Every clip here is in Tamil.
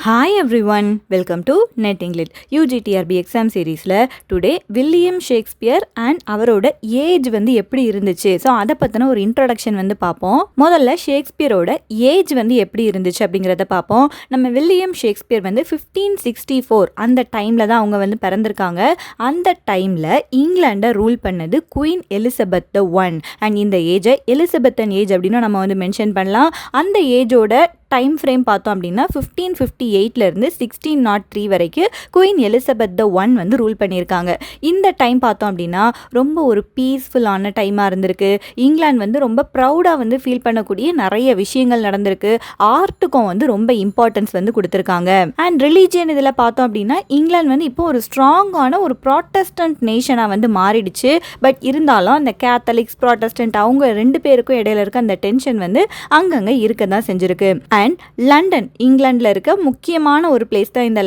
Hi everyone, welcome to Net English UGTRB exam சீரீஸில் டுடே வில்லியம் ஷேக்ஸ்பியர் அண்ட் அவரோட ஏஜ் வந்து எப்படி இருந்துச்சு. ஸோ அதை பற்றின ஒரு இன்ட்ரடக்ஷன் வந்து பார்ப்போம். முதல்ல ஷேக்ஸ்பியரோட ஏஜ் வந்து எப்படி இருந்துச்சு அப்படிங்கிறத பார்ப்போம். நம்ம வில்லியம் ஷேக்ஸ்பியர் வந்து 1564 அந்த டைமில் தான் அவங்க வந்து பிறந்திருக்காங்க. அந்த டைமில் இங்கிலாண்டை ரூல் பண்ணது queen Elizabeth the one. And இந்த ஏஜை எலிசபெத்தன் ஏஜ் அப்படின்னு நம்ம வந்து மென்ஷன் பண்ணலாம். அந்த ஏஜோட டைம் ஃப்ரேம் பார்த்தோம் அப்படின்னா 1558லேருந்து 1603 வரைக்கும் குயின் எலிசபெத் த ஒன் வந்து ரூல் பண்ணியிருக்காங்க. இந்த டைம் பார்த்தோம் அப்படின்னா ரொம்ப ஒரு பீஸ்ஃபுல்லான டைமாக இருந்திருக்கு. இங்கிலாந்து வந்து ரொம்ப ப்ரௌடாக வந்து ஃபீல் பண்ணக்கூடிய நிறைய விஷயங்கள் நடந்திருக்கு. ஆர்ட்டுக்கும் வந்து ரொம்ப இம்பார்ட்டன்ஸ் வந்து கொடுத்துருக்காங்க. அண்ட் ரிலீஜியன் இதில் பார்த்தோம் அப்படின்னா இங்கிலாந்து வந்து இப்போ ஒரு ஸ்ட்ராங்கான ஒரு ப்ராட்டஸ்டன்ட் நேஷனாக வந்து மாறிடுச்சு. பட் இருந்தாலும் அந்த கேத்தலிக்ஸ் ப்ராட்டஸ்டன்ட் அவங்க ரெண்டு பேருக்கும் இடையில இருக்க அந்த டென்ஷன் வந்து அங்கங்கே இருக்க தான் செஞ்சுருக்கு. அண்ட் லண்டன், இங்கிலாண்டில் இருக்க முக்கியமான ஒரு பிளேஸ் தான் இந்த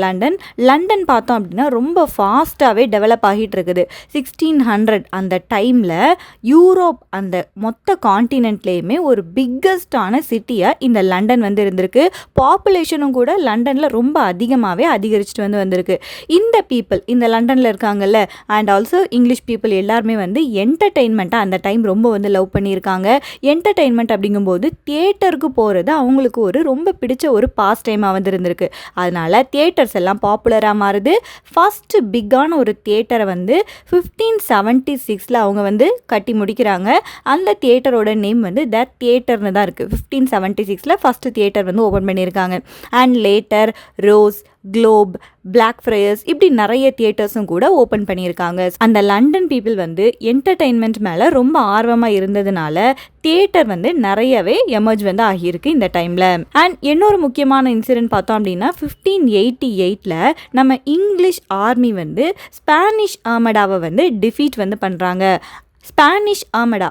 லண்டன் பார்த்தோம் அப்படின்னா ரொம்ப ஃபாஸ்ட்டாகவே டெவலப் ஆகிட்டு இருக்குது. 1600 அந்த டைமில் யூரோப் அந்த மொத்த காண்டினென்ட்லேயுமே ஒரு பிக்கஸ்டான சிட்டியாக இந்த லண்டன் வந்து இருந்திருக்கு. பாப்புலேஷனும் கூட லண்டனில் ரொம்ப அதிகமாகவே அதிகரிச்சுட்டு வந்து வந்திருக்கு. இந்த பீப்புள் இந்த லண்டனில் இருக்காங்கல்ல அண்ட் ஆல்சோ இங்கிலீஷ் பீப்புள் எல்லாருமே வந்து என்டர்டெயின்மெண்ட்டாக அந்த டைம் ரொம்ப வந்து லவ் பண்ணியிருக்காங்க. என்டர்டெயின்மெண்ட் அப்படிங்கும்போது தியேட்டருக்கு போகிறது அவங்களுக்கு ஒரு ரொம்ப பிடிச்ச ஒரு பாஸ் டைமாக வந்து இருந்திருக்கு. அதனால தியேட்டர்ஸ் எல்லாம் பாப்புலராக மாறுது. ஃபர்ஸ்ட் பிக்கான ஒரு தியேட்டரை வந்து 1576 அவங்க வந்து கட்டி முடிக்கிறாங்க. அந்த தியேட்டரோட நேம் வந்து த தியேட்டர்னு தான் இருக்குது. 1576 ஃபர்ஸ்ட் தியேட்டர் வந்து ஓப்பன் பண்ணியிருக்காங்க. And later Rose, Globe, Blackfriars இப்படி நிறைய தியேட்டர்ஸும் கூட ஓப்பன் பண்ணியிருக்காங்க. அந்த லண்டன் பீப்புள் வந்து என்டர்டெயின்மெண்ட் மேலே ரொம்ப ஆர்வமாக இருந்ததுனால தியேட்டர் வந்து நிறையவே எமர்ஜ் வந்து ஆகியிருக்கு இந்த டைமில். அண்ட் இன்னொரு முக்கியமான இன்சிடென்ட் பார்த்தோம் அப்படின்னா 1588 நம்ம இங்கிலீஷ் ஆர்மி வந்து ஸ்பானிஷ் ஆர்மடாவை வந்து டிஃபீட் வந்து பண்ணுறாங்க. ஸ்பானிஷ் ஆர்மடா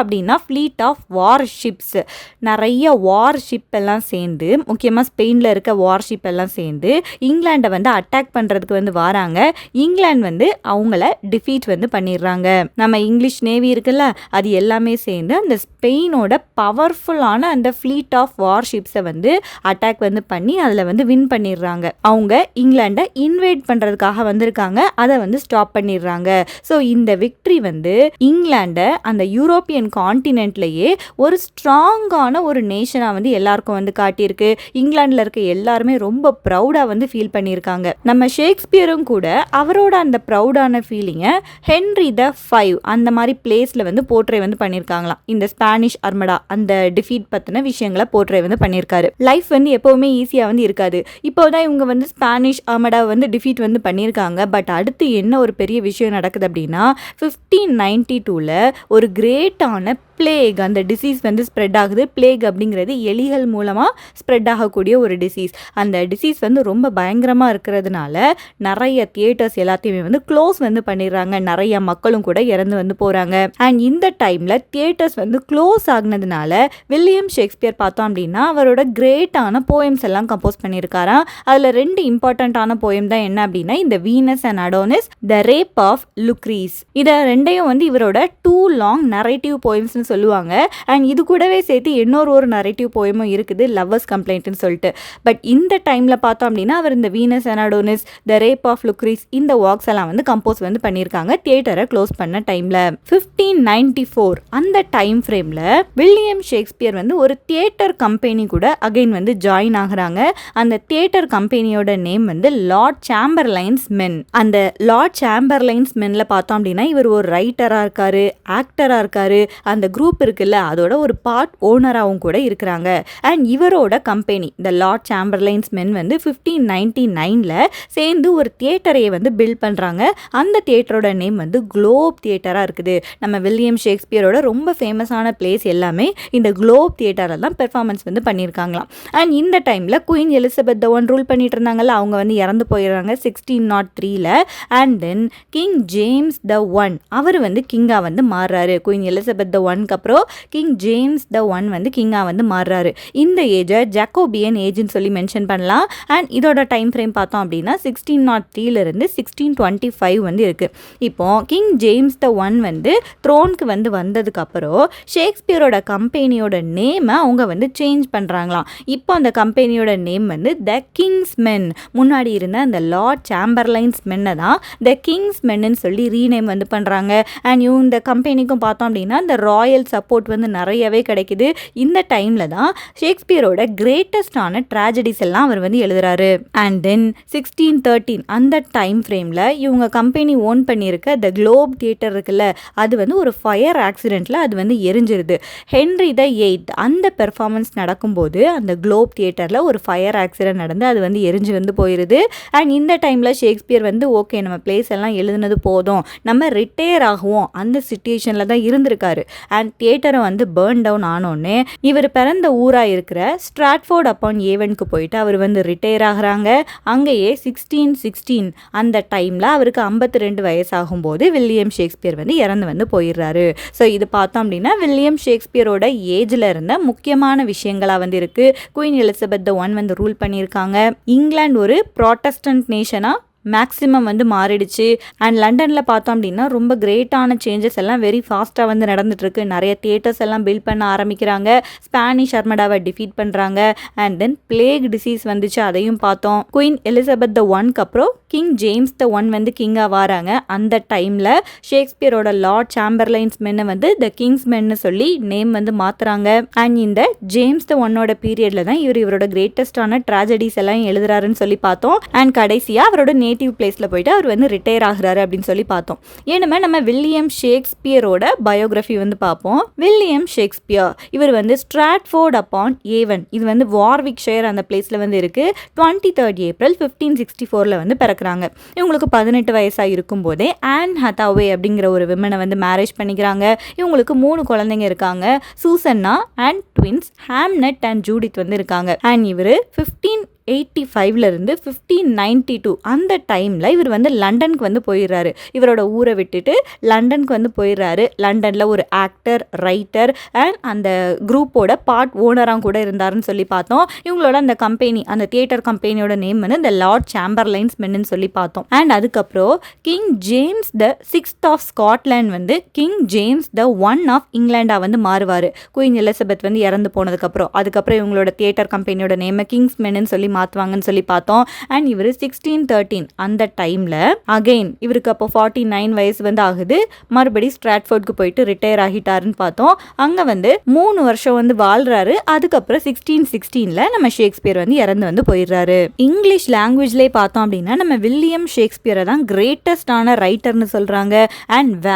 அப்படின்னா ஃப்ளீட் ஆஃப் வார்ஷிப்ஸ். நிறைய வார்ஷிப் எல்லாம் சேர்ந்து, முக்கியமாக ஸ்பெயினில் இருக்க வார்ஷிப் எல்லாம் சேர்ந்து இங்கிலாண்டை வந்து அட்டாக் பண்ணுறதுக்கு வந்து வராங்க. இங்கிலாந்து வந்து அவங்கள டிஃபீட் வந்து பண்ணிடுறாங்க. நம்ம இங்கிலீஷ் நேவி இருக்குல்ல அது எல்லாமே சேர்ந்து அந்த ஸ்பெயினோட பவர்ஃபுல்லான அந்த ஃப்ளீட் ஆஃப் வார்ஷிப்ஸை வந்து அட்டாக் வந்து பண்ணி அதில் வந்து வின் பண்ணிடுறாங்க. அவங்க இங்கிலாண்டை இன்வைட் பண்ணுறதுக்காக வந்திருக்காங்க, அதை வந்து ஸ்டாப் பண்ணிடுறாங்க. ஸோ இந்த விக்ட்ரி வந்து இங்கிலாண்டை அந்த யூரோப்பியன் காண்டினென்ட்லேயே ஒரு ஸ்ட்ராங்கான ஒரு நேஷனாக வந்து எல்லாருக்கும் வந்து காட்டியிருக்கு. இங்கிலாண்டில் இருக்க எல்லாருமே ரொம்ப ப்ரௌடாக வந்து ஃபீல் பண்ணியிருக்காங்க. நம்ம ஷேக்ஸ்பியரும் கூட அவரோட அந்த ப்ரௌடான ஃபீலிங்கை ஹென்ரி த 5 அந்த மாதிரி பிளேஸில் வந்து போர்ட்ரே வந்து பண்ணியிருக்காங்களாம். இந்த ஸ்பானிஷ் ஆர்மடா அந்த டிஃபீட் பற்றின விஷயங்களை போர்ட்ரே வந்து பண்ணியிருக்காரு. லைஃப் வந்து எப்போவுமே ஈஸியாக வந்து இருக்காது. இப்போ தான் இவங்க வந்து ஸ்பானிஷ் ஆர்மடா வந்து டிஃபீட் வந்து பண்ணியிருக்காங்க. பட் அடுத்து என்ன ஒரு பெரிய விஷயம் நடக்குது அப்படின்னா 1592 ஒரு கிரேட்டான பிளேக் அந்த டிசீஸ் வந்து ஸ்ப்ரெட் ஆகுது. பிளேக் அப்படிங்கிறது எலிகள் மூலமாக ஸ்ப்ரெட் ஆகக்கூடிய ஒரு டிசீஸ். அந்த டிசீஸ் வந்து ரொம்ப பயங்கரமாக இருக்கிறதுனால நிறைய தியேட்டர்ஸ் எல்லாத்தையுமே வந்து க்ளோஸ் வந்து பண்ணிடுறாங்க. நிறைய மக்களும் கூட இறந்து வந்து போகிறாங்க. அண்ட் இந்த டைமில் தியேட்டர்ஸ் வந்து க்ளோஸ் ஆகினதுனால வில்லியம் ஷேக்ஸ்பியர் பார்த்தோம் அப்படின்னா அவரோட கிரேட்டான போயம்ஸ் எல்லாம் கம்போஸ் பண்ணியிருக்காராம். அதில் 2 இம்பார்ட்டண்ட்டான போயம் தான் என்ன அப்படின்னா இந்த Venus and Adonis, the rape of Lucrece. இதை ரெண்டையும் வந்து இவரோட 2 லாங் நரேட்டிவ் போயம்ஸ்னு சொல்லுவாங்க. அண்ட் இது கூடவே சேர்த்து இன்னொரு நரேட்டிவ் போயமும் இருக்குது, லவ்வர்ஸ் கம்ப்ளைண்ட்னு சொல்லிட்டு. பட் இந்த டைமில் பார்த்தோம் அப்படின்னா அவர் இந்த Venus and Adonis, the rape of Lucrece இந்த வாக்ஸ் எல்லாம் வந்து கம்போஸ் வந்து பண்ணியிருக்காங்க தியேட்டரை க்ளோஸ் பண்ண டைமில். 1594 அந்த டைம் ஃப்ரேமில் வில்லியம் ஷேக்ஸ்பியர் வந்து ஒரு தியேட்டர் கம்பெனி கூட அகைன் வந்து ஜாயின் ஆகுறாங்க. அந்த தியேட்டர் கம்பெனியோட நேம் வந்து லார்ட் சாம்பர்லைன்ஸ் மென். அந்த லார்ட் சாம்பர்லைன்ஸ் மென்ல பார்த்தோம் அப்படின்னா இவர் ஒரு ரைட்டராக இருக்காரு, ஆக்டராக இருக்காரு, அந்த குரூப் இருக்குல்ல அதோட ஒரு பார்ட் ஓனராகவும் கூட இருக்கிறாங்க. அண்ட் இவரோட கம்பெனி இந்த லார்ட் சாம்பர்லைன்ஸ் மென் வந்து 1599 சேர்ந்து ஒரு தியேட்டரையை வந்து பில்ட் பண்ணுறாங்க. அந்த தியேட்டரோட நேம் வந்து குளோப் தியேட்டராக இருக்குது. நம்ம வில்லியம் ஷேக்ஸ்பியரோட ரொம்ப ஃபேமஸான பிளேஸ் எல்லாமே இந்த குளோப் தியேட்டரில் தான் பெர்ஃபார்மன்ஸ் வந்து பண்ணியிருக்காங்களாம். அண்ட் இந்த டைமில் Queen Elizabeth the one rule பண்ணிட்டு இருந்தாங்கல்ல அவங்க வந்து இறந்து போயிடுறாங்க 1603. And then King James the one அவர் வந்து கிங்காக வந்து மாறுறாரு. குயின் எலிசபெத் த ஒன் ஒன்க்கு அப்புறம் கிங் ஜேம்ஸ் த ஒன் வந்து கிங்காக வந்து மாறுறாரு. இந்த ஏஜை ஜாக்கோபியன் ஏஜ்னு சொல்லி மென்ஷன் பண்ணலாம். அண்ட் இதோட டைம் ஃப்ரேம் பார்த்தோம் அப்படின்னா 1603 1625 வந்து இருக்குது. இப்போ கிங் ஜேம்ஸ் த ஒன் வந்து த்ரோனுக்கு வந்து வந்ததுக்கப்புறம் ஷேக்ஸ்பியரோட கம்பெனியோட நேமை அவங்க வந்து சேஞ்ச் பண்ணுறாங்களாம். இப்போ அந்த கம்பெனியோட நேம் வந்து த கிங்ஸ் மென், முன்னாடி இருந்த அந்த லார்ட் சாம்பர்லைன்ஸ் மென்னை தான் த கிங்ஸ் மென்னு சொல்லி ரீநேம் வந்து பண்ணுறாங்க. அண்ட் இந்த கம்பெனிக்கும் பார்த்தோம் அப்படின்னா இந்த ராயல் சப்போர்ட் வந்து நிறையவே கிடைக்குது. இந்த டைமில் தான் ஷேக்ஸ்பியரோட கிரேட்டஸ்டான ட்ராஜடிஸ் எல்லாம் அவர் வந்து எழுதுறாரு. அண்ட் தென் 1613 அந்த டைம் ஃப்ரேமில் இவங்க கம்பெனி ஓன் பண்ணியிருக்க த குளோப் தியேட்டர் இருக்குல்ல, அது வந்து ஒரு ஃபயர் ஆக்சிடெண்ட்டில் அது வந்து எரிஞ்சிருது. ஹென்ரி த எய்த் அந்த பெர்ஃபார்மன்ஸ் நடக்கும்போது அந்த குளோப் தியேட்டரில் ஒரு ஃபயர் ஆக்சிடென்ட் நடந்து அது வந்து எரிஞ்சு வந்து போயிடுது. அண்ட் இந்த டைமில் ஷேக்ஸ்பியர் வந்து ஓகே நம்ம பிளேஸ் எல்லாம் எழுதுனது போதும், நம்ம ரிட்டையர் ஆகுவோம் அந்த சிச்சுவேஷனில் தான் இருந்திருக்காரு. அண்ட் தியேட்டரை வந்து பேர்ன் டவுன் ஆனோடனே இவர் பிறந்த ஊராக இருக்கிற ஸ்ட்ராட்ஃபோர்ட் அப்பான் ஏவனுக்கு போயிட்டு அவர் வந்து ரிட்டையர் ஆகுறாங்க. அங்கேயே 1616 அந்த டைமில் அவருக்கு 52 வயசாகும்போது வில்லியம் ஷேக்ஸ்பியர் வந்து இறந்து வந்து போயிடுறாரு. ஸோ இது பார்த்தோம் அப்படின்னா வில்லியம் ஷேக்ஸ்பியரோட ஏஜில் இருந்த முக்கியமான விஷயங்களாக வந்து இருக்குது. குயின் எலிசபெத் த ஒன் வந்து ரூல் பண்ணியிருக்காங்க. இங்கிலாந்து ஒரு ப்ராட்டஸ்டன்ட் நேஷனாக மேக்ஸிமம் வந்து மாறிடுச்சு. அண்ட் லண்டனில் பார்த்தோம் அப்படின்னா ரொம்ப கிரேட்டான சேஞ்சஸ் எல்லாம் வெரி ஃபாஸ்ட்டாக வந்து நடந்துட்டுருக்கு. நிறைய தியேட்டர்ஸ் எல்லாம் பில்ட் பண்ண ஆரம்பிக்கிறாங்க. ஸ்பானிஷ் அர்மடாவை டிஃபீட் பண்ணுறாங்க. அண்ட் தென் பிளேக் டிசீஸ் வந்துச்சு, அதையும் பார்த்தோம். குயின் எலிசபெத் த ஒன்க்கு அப்புறம் கிங் ஜேம்ஸ் த ஒன் வந்து கிங்காக வராங்க. அந்த டைமில் ஷேக்ஸ்பியரோட லார்ட் சாம்பர்லைன்ஸ் மென்னை வந்து த கிங்ஸ் மென்னு சொல்லி நேம் வந்து மாற்றுறாங்க. அண்ட் இந்த ஜேம்ஸ் த ஒன்னோட பீரியடில் தான் இவரோட கிரேட்டஸ்டான ட்ராஜடிஸ் எல்லாம் எழுதுறாருன்னு சொல்லி பார்த்தோம். அண்ட் கடைசியாக அவரோட நேட்டிவ் பிளேஸில் போயிட்டு அவர் வந்து ரிட்டையர் ஆகுறாரு அப்படின்னு சொல்லி பார்த்தோம். ஏன்னா நம்ம வில்லியம் ஷேக்ஸ்பியரோட பயோகிராஃபி வந்து பார்ப்போம். வில்லியம் ஷேக்ஸ்பியர் இவர் வந்து ஸ்ட்ராட்ஃபோர்ட் அப்பான் ஏவன், இது வந்து வார்விக்ஷயர் அந்த பிளேஸில் வந்து இருக்குது. 23 ஏப்ரல் 1564 வந்து பிறக்கிறாங்க. இவங்களுக்கு 18 வயசாக இருக்கும் போதே ஆன் ஹத்தாவே அப்படிங்கிற ஒரு விமனை வந்து மேரேஜ் பண்ணிக்கிறாங்க. இவங்களுக்கு 3 குழந்தைங்க இருக்காங்க. Susanna and twins Hamnet and Judith வந்து இருக்காங்க. அண்ட் இவர் 1585 1592 அந்த டைமில் இவர் வந்து லண்டனுக்கு வந்து போயிடுறாரு. இவரோட ஊரை விட்டுட்டு லண்டனுக்கு வந்து போயிடுறாரு. லண்டனில் ஒரு ஆக்டர், ரைட்டர் அண்ட் அந்த குரூப்போட பார்ட் ஓனராக கூட இருந்தாருன்னு சொல்லி பார்த்தோம். இவங்களோட அந்த கம்பெனி, அந்த தியேட்டர் கம்பெனியோட நேம் வந்து இந்த லார்ட் சாம்பர்லைன்ஸ் மென்னு சொல்லி பார்த்தோம். அண்ட் அதுக்கப்புறம் King James the 6th of Scotland வந்து King James the one of இங்கிலாண்டாக வந்து மாறுவார். குயின் எலிசபெத் வந்து இறந்து போனதுக்கப்புறம் அதுக்கப்புறம் இவங்களோட தியேட்டர் கம்பெனியோட நேமை கிங்ஸ் மென்னு சொல்லி மாற்றுவாங்கன்னு சொல்லி பார்த்தோம். அண்ட் இவர் 1613 அந்த டைமில் அகெயின் இவருக்கு அப்போ 49 வயசு வந்து ஆகுது. மறுபடி ஸ்ட்ராட்ஃபோர்டுக்கு போயிட்டு ரிட்டையர் ஆகிட்டாருன்னு பார்த்தோம். அங்கே வந்து 3 வருஷம் வந்து வாழ்றாரு. அதுக்கப்புறம் 1616 நம்ம ஷேக்ஸ்பியர் வந்து இறந்து வந்து போயிடுறாரு. இங்கிலீஷ் லாங்குவேஜ்லேயே பார்த்தோம் அப்படின்னா நம்ம வில்லியம் ஷேக்ஸ்பியரை தான் கிரேட்டஸ்டான ரைட்டர்னு சொல்கிறாங்க. அண்ட்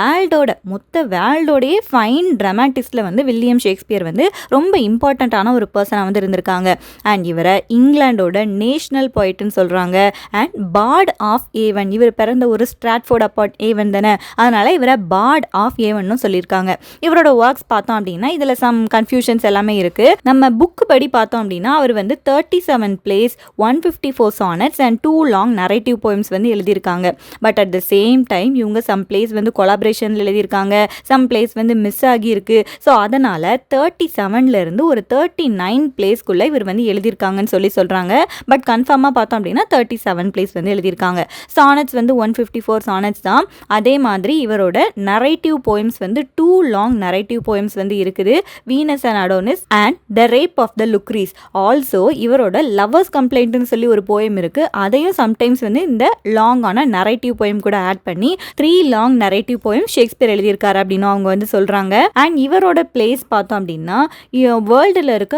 மொத்த வேர்ல்டோடையே ஃபைன் ட்ராமாட்டிஸ்டில் வந்து வில்லியம் ஷேக்ஸ்பியர் வந்து ரொம்ப இம்பார்ட்டண்ட்டான ஒரு பர்சனாக வந்து இருந்திருக்காங்க. அண்ட் இவரை இங்கிலாண்டோட நேஷனல் போய்ட்டுன்னு சொல்கிறாங்க. அண்ட் பார்ட் ஆஃப் ஏவன், இவர் பிறந்த ஒரு ஸ்ட்ராட்ஃபோர்ட் அப்பான் ஏவன் தானே, அதனால் இவரை பார்ட் ஆஃப் ஏவன்னு சொல்லியிருக்காங்க. இவரோட ஒர்க்ஸ் பார்த்தோம் அப்படின்னா இதில் சம் கன்ஃபியூஷன்ஸ் எல்லாமே இருக்குது. நம்ம புக்கு படி பார்த்தோம் அப்படின்னா அவர் வந்து 37 plays 154 sonnets and 2 long narrative poems வந்து எழுதியிருக்காங்க. But at the same time இவங்க சம் பிளேஸ் வந்து கொலாபரேஷனில் எழுதியிருக்காங்க, சம் பிளேஸ் வந்து மிஸ் ஆகியிருக்கு. ஸோ அதனால் 37 ஒரு 39 பிளேஸ்க்குள்ளே இவர் வந்து எழுதியிருக்காங்கன்னு சொல்லி சொல்கிறாங்க. பட் கன்ஃபார்மாக பார்த்தோம் அப்படின்னா 37 பிளேஸ் வந்து எழுதியிருக்காங்க. சானட்ஸ் வந்து 154 சானட்ஸ் தான். அதே மாதிரி இவரோட நரேட்டிவ் போயம்ஸ் வந்து 2 long narrative poems வந்து இருக்குது. Venus and Adonis and the rape of the Lucrece. Also இவரோட லவ்வர்ஸ் கம்ப்ளைண்ட்னு சொல்லி ஒரு போயம் இருக்குது. அதையும் சம்டைம்ஸ் வந்து இந்த லாங்கான நரேட்டிவ் போயம் கூட ஆட் பண்ணி 3 long narrative poems ஷேக்ஸ்பியர் எழுதியிருக்காரு அப்படின்னு அவங்க வந்து சொல்கிறாங்க. அண்ட் இவரோட பிளேஸ் பார்த்தோம் அப்படின்னா வேர்ல்டில் இருக்க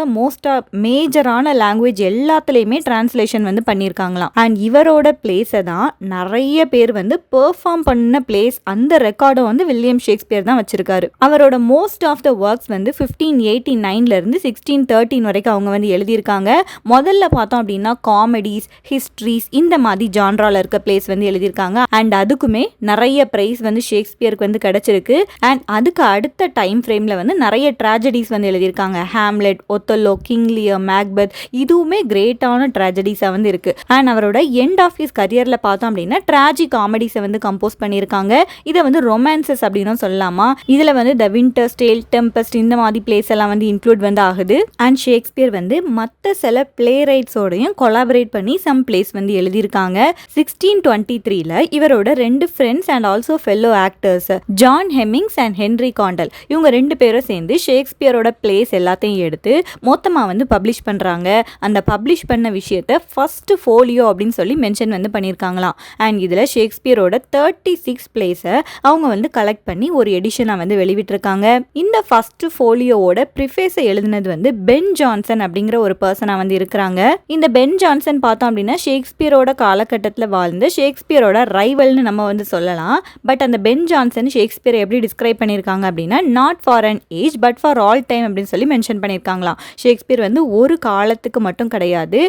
மேஜரான லாங்குவேஜ் எல்லாத்துலேயுமே டிரான்ஸ்லேஷன் வந்து பண்ணியிருக்காங்களாம். அண்ட் இவரோட பிளேஸை தான் நிறைய பேர் வந்து பெர்ஃபார்ம் பண்ண பிளேஸ், அந்த ரெக்கார்டை வந்து வில்லியம் ஷேக்ஸ்பியர் தான் வச்சிருக்காரு. அவரோட மோஸ்ட் ஆஃப் த ஒர்க்ஸ் வந்து 1589 1613 வரைக்கும் அவங்க வந்து எழுதியிருக்காங்க. முதல்ல பார்த்தோம் அப்படின்னா காமெடிஸ், ஹிஸ்ட்ரிஸ் இந்த மாதிரி ஜான்ரால இருக்க பிளேஸ் வந்து எழுதியிருக்காங்க. அண்ட் அதுக்குமே நிறைய பிரைஸ் வந்து ஷேக்ஸ்பியருக்கு வந்து கிடைச்சிருக்கு. அண்ட் அதுக்கு அடுத்த டைம் ஃப்ரேமில் வந்து நிறைய ட்ராஜடிஸ் வந்து எழுதியிருக்காங்க. ஹாம்லெட், ஒத்தல்லோ, கிங் லியர், மேக்பெத் இதுவுமே கிரேட்டான பேஸ்டான ட்ராஜடிஸாக வந்து இருக்குது. அண்ட் அவரோட எண்ட் ஆஃப் ஹிஸ் கரியரில் பார்த்தோம் அப்படின்னா ட்ராஜி காமெடிஸை வந்து கம்போஸ் பண்ணியிருக்காங்க. இதை வந்து ரொமான்சஸ் அப்படின்னு சொல்லலாமா. இதில் வந்து த வின்டர்ஸ் டேல், டெம்பஸ்ட் இந்த மாதிரி பிளேஸ் எல்லாம் வந்து இன்க்ளூட் வந்து ஆகுது. அண்ட் ஷேக்ஸ்பியர் வந்து மற்ற சில பிளே ரைட்ஸோடையும் கொலாபரேட் பண்ணி சம் பிளேஸ் வந்து எழுதியிருக்காங்க. 1623ல இவரோட 2 friends and also fellow actors John Heminges and Henry Condell இவங்க 2 பேரும் சேர்ந்து ஷேக்ஸ்பியரோட பிளேஸ் எல்லாத்தையும் எடுத்து மொத்தமாக வந்து பப்ளிஷ் பண்ணுறாங்க. அந்த பப்ளிஷ் பண்ண விஷயத்த ஃபர்ஸ்ட் ஃபோலியோ அப்படின்னு சொல்லி மென்ஷன் வந்து பண்ணியிருக்காங்களாம். அண்ட் இதில் ஷேக்ஸ்பியரோட 36 பிளேஸை அவங்க வந்து கலெக்ட் பண்ணி ஒரு எடிஷனாக வந்து வெளிவிட்டிருக்காங்க. இந்த ஃபர்ஸ்ட் ஃபோலியோவோட ப்ரிஃபேஸை எழுதினது வந்து பென் ஜான்சன் அப்படிங்கிற ஒரு பர்சனாக வந்து இருக்கிறாங்க. இந்த பென் ஜான்சன் பார்த்தோம் அப்படின்னா ஷேக்ஸ்பியரோட காலகட்டத்தில் வாழ்ந்து ஷேக்ஸ்பியரோட ரைவல்னு நம்ம வந்து சொல்லலாம். பட் அந்த பென் ஜான்சன் ஷேக்ஸ்பியர் எப்படி டிஸ்கிரைப் பண்ணியிருக்காங்க அப்படின்னா not for an age but for all time அப்படின்னு சொல்லி மென்ஷன் பண்ணியிருக்காங்களாம். ஷேக்ஸ்பியர் வந்து ஒரு காலத்துக்கு மட்டும் கிடையாது,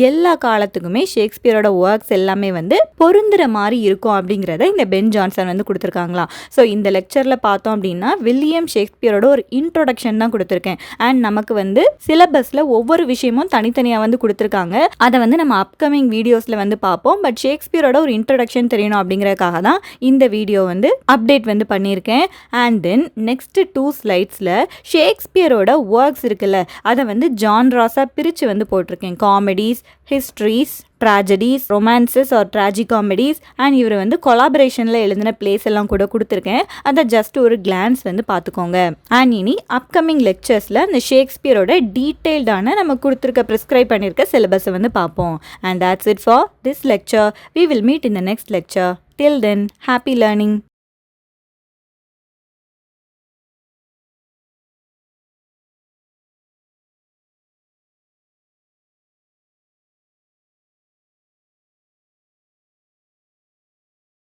எல்லா காலத்துக்குமே ஷேக்ஸ்பியரோட ஒர்க்ஸ் எல்லாமே வந்து பொருந்துற மாதிரி இருக்கும் அப்படிங்கிறத இந்த பென் ஜான்சன் வந்து கொடுத்துருக்காங்களாம். ஸோ இந்த லெக்சரில் பார்த்தோம் அப்படின்னா வில்லியம் ஷேக்ஸ்பியரோட ஒரு இன்ட்ரோடக்ஷன் தான் கொடுத்துருக்கேன். அண்ட் நமக்கு வந்து சிலபஸில் ஒவ்வொரு விஷயமும் தனித்தனியாக வந்து கொடுத்துருக்காங்க. அதை வந்து நம்ம அப்கமிங் வீடியோஸில் வந்து பார்ப்போம். பட் ஷேக்ஸ்பியரோட ஒரு இன்ட்ரோடக்ஷன் தெரியணும் அப்படிங்கிறதுக்காக தான் இந்த வீடியோ வந்து அப்டேட் வந்து பண்ணியிருக்கேன். அண்ட் தென் நெக்ஸ்ட் 2 ஸ்லைட்ஸில் ஷேக்ஸ்பியரோட ஒர்க்ஸ் இருக்குல்ல அதை வந்து ஜான்ராஸாக பிரித்து வந்து போட்டிருக்கேன். Comedies, histories, tragedies, romances or tragicomedies and இவர் வந்து கொலாபரேஷனில் எழுதின பிளேஸ் எல்லாம் கூட கொடுத்துருக்கேன். அதை ஜஸ்ட் ஒரு கிளான்ஸ் வந்து பார்த்துக்கோங்க. அண்ட் இனி அப்கமிங் லெக்சர்ஸில் இந்த ஷேக்ஸ்பியரோட டீட்டெயில்டான நம்ம கொடுத்துருக்க ப்ரிஸ்கிரைப் பண்ணியிருக்க சிலபஸை வந்து பார்ப்போம். And that's it for this lecture. We will meet in the next lecture. Till then, happy learning.